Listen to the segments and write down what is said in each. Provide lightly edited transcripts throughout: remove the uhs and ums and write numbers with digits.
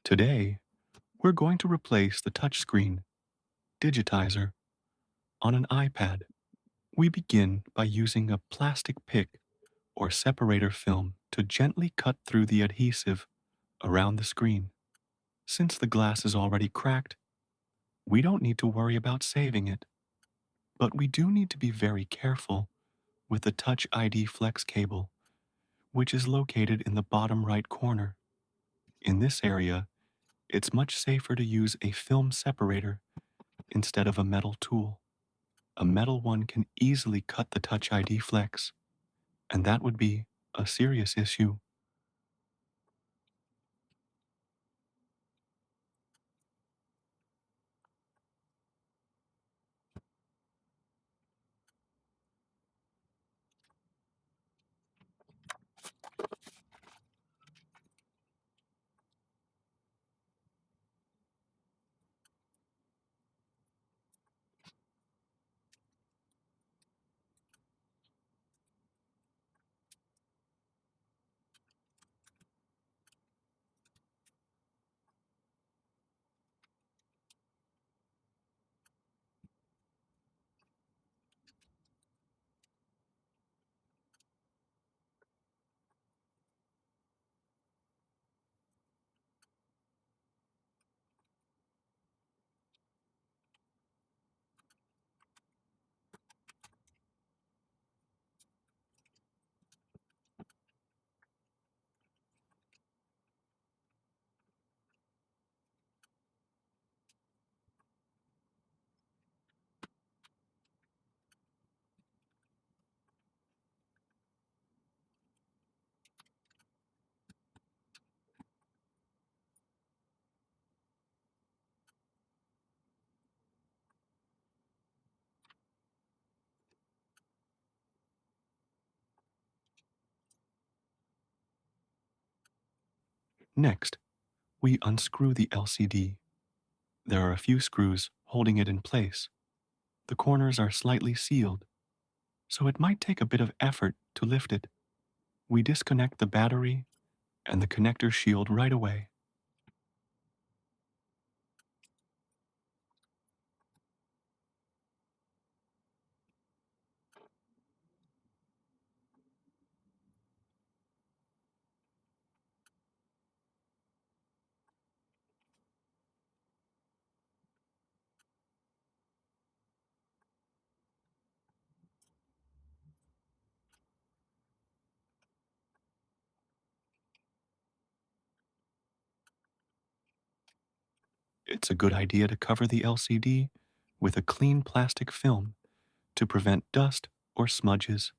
Today, we're going to replace the touchscreen, Digitizer, on an iPad. We begin by using a plastic pick or separator film to gently cut through the adhesive around the screen. Since the glass is already cracked, we don't need to worry about saving it, but we do need to be very careful with the Touch ID Flex cable, which is located in the bottom right corner. In this area, it's much safer to use a film separator instead of a metal tool. A metal one can easily cut the Touch ID Flex, and that would be a serious issue. Next, we unscrew the LCD. There are a few screws holding it in place. The corners are slightly sealed, so it might take a bit of effort to lift it. We disconnect the battery and the connector shield right away. It's a good idea to cover the LCD with a clean plastic film to prevent dust or smudges.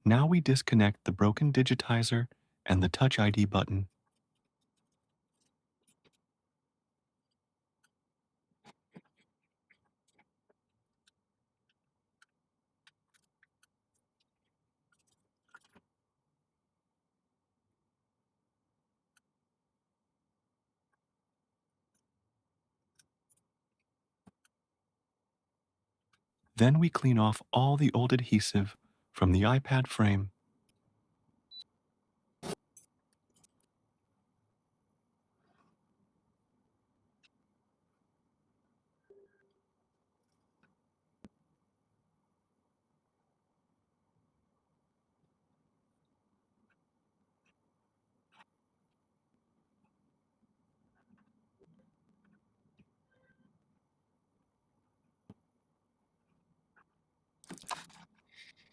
Now we disconnect the broken digitizer and the Touch ID button. Then we clean off all the old adhesive from the iPad frame.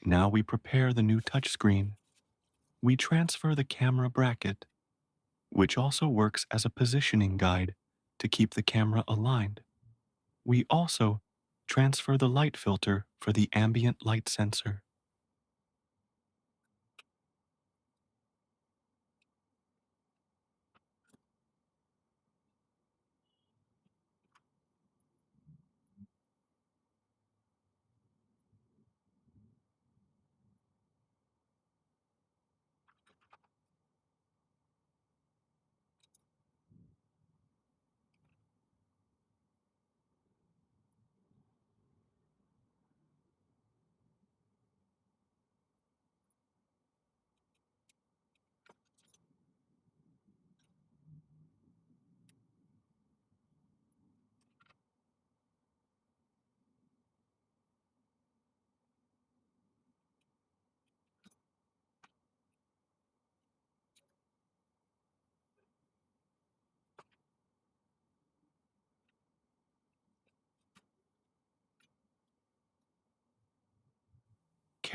Now we prepare the new touchscreen. We transfer the camera bracket, which also works as a positioning guide to keep the camera aligned. We also transfer the light filter for the ambient light sensor.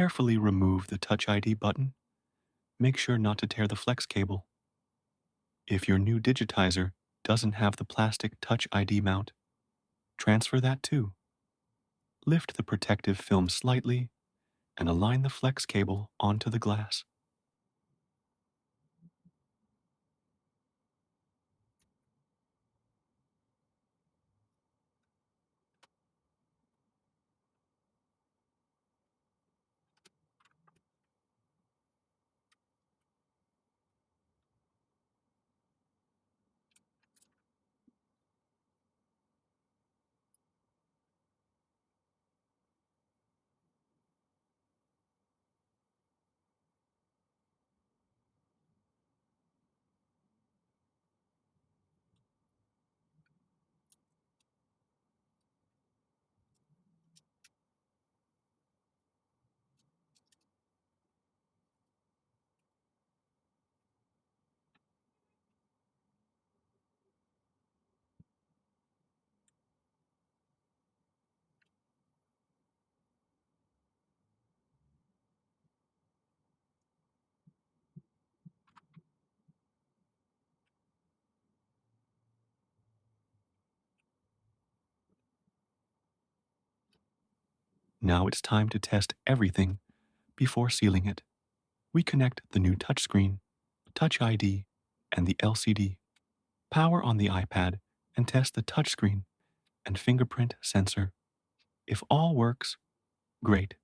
Carefully remove the Touch ID button. Make sure not to tear the flex cable. If your new digitizer doesn't have the plastic Touch ID mount, transfer that too. Lift the protective film slightly and align the flex cable onto the glass. Now it's time to test everything before sealing it. We connect the new touchscreen, Touch ID, and the LCD. Power on the iPad and test the touchscreen and fingerprint sensor. If all works, great.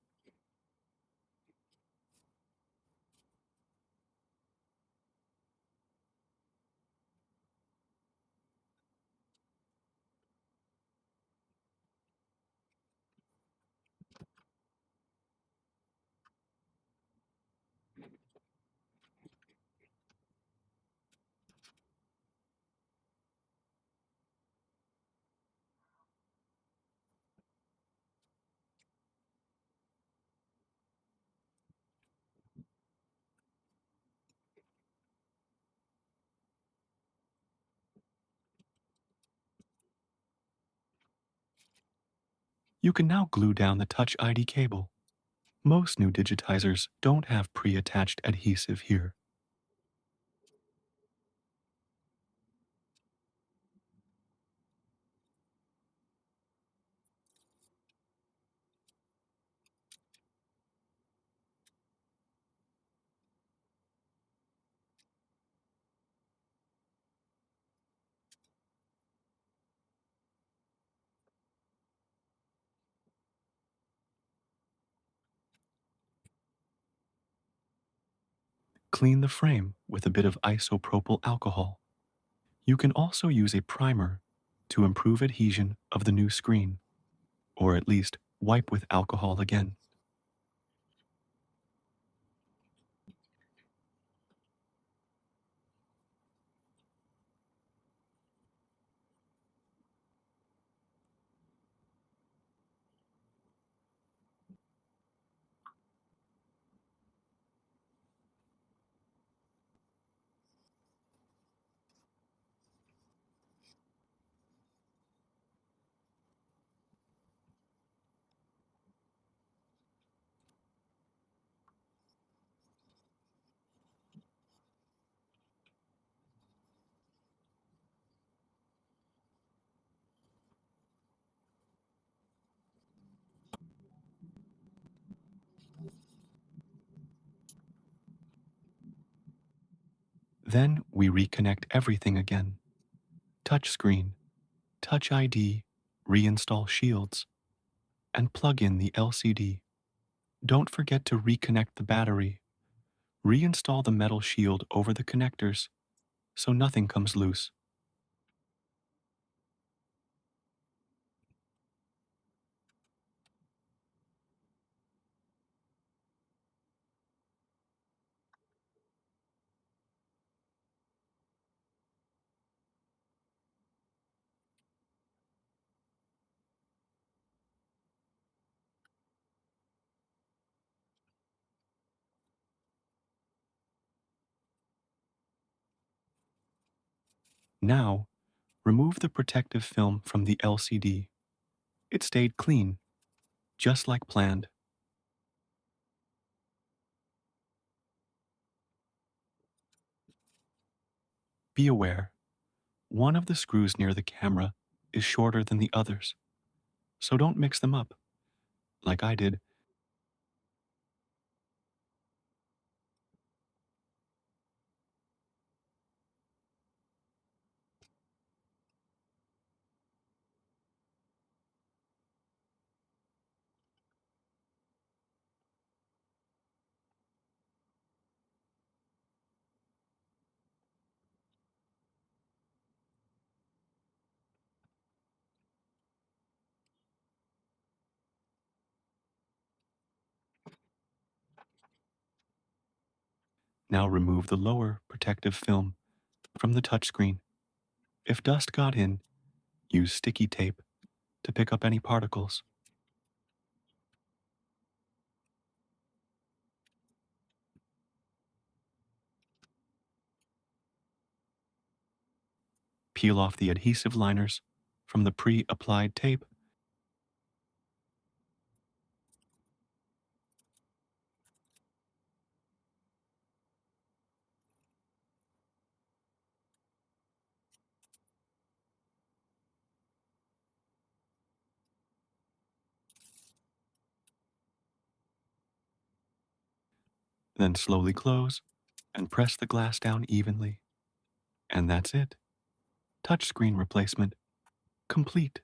You can now glue down the Touch ID cable. Most new digitizers don't have pre-attached adhesive here. Clean the frame with a bit of isopropyl alcohol. You can also use a primer to improve adhesion of the new screen, or at least wipe with alcohol again. Then we reconnect everything again. Touchscreen, Touch ID, reinstall shields, and plug in the LCD. Don't forget to reconnect the battery. Reinstall the metal shield over the connectors so nothing comes loose. Now, remove the protective film from the LCD. It stayed clean, just like planned. Be aware, one of the screws near the camera is shorter than the others, so don't mix them up, like I did. Now remove the lower protective film from the touchscreen. If dust got in, use sticky tape to pick up any particles. Peel off the adhesive liners from the pre-applied tape. Then slowly close and press the glass down evenly. And that's it. Touchscreen replacement complete.